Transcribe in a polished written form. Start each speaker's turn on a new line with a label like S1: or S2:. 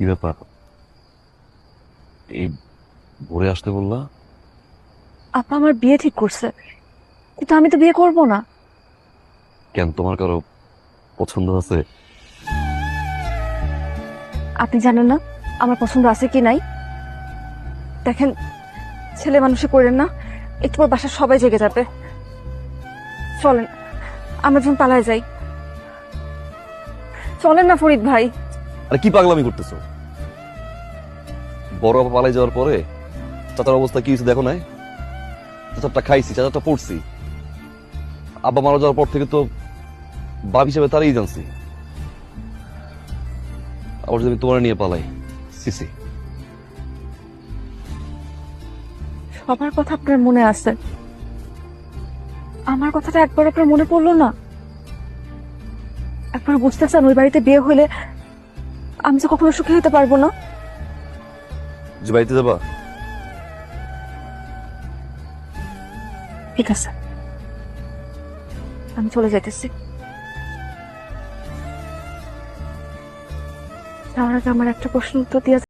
S1: কি ব্যাপার? এই ভোরে আসতে বললা?
S2: আপা আমার বিয়ে ঠিক করছে, কিন্তু আমি তো বিয়ে করব না।
S1: কেন, তোমার কারো পছন্দ আছে?
S2: আপনি জানেন না আমার পছন্দ আছে কি নাই? দেখেন, ছেলে মানুষে করেন না, একটু পর বাসার সবাই জেগে যাবে। চলেন আমরা যখন পালায় যাই। চলেন না ফরিদ ভাই।
S1: আরে কি পাগলামি করতেছো? বড় আপা পালাই যাওয়ার পরে চাচার অবস্থা কি হয়েছে দেখো নাই? চাচারটা খাইছি, চাচারটা পড়ছি। আব্বা মারা যাওয়ার পর থেকে তো বাপ হিসেবে তারই জানছি। আবার যদি আমি তোমার নিয়ে পালাই, সিসি।
S2: সবার কথা আপনার মনে আছে, আমার কথাটা একবার আপনার মনে পড়লো না? একবার বুঝতেছেন ওই বাড়িতে বিয়ে হলে আমি তো কখনো সুখী হতে পারবো না।
S1: যে বাড়িতে যাবা?
S2: ঠিক আছে, আমি চলে যাইতেছি। তার আগে আমার একটা প্রশ্ন উত্তর দিয়ে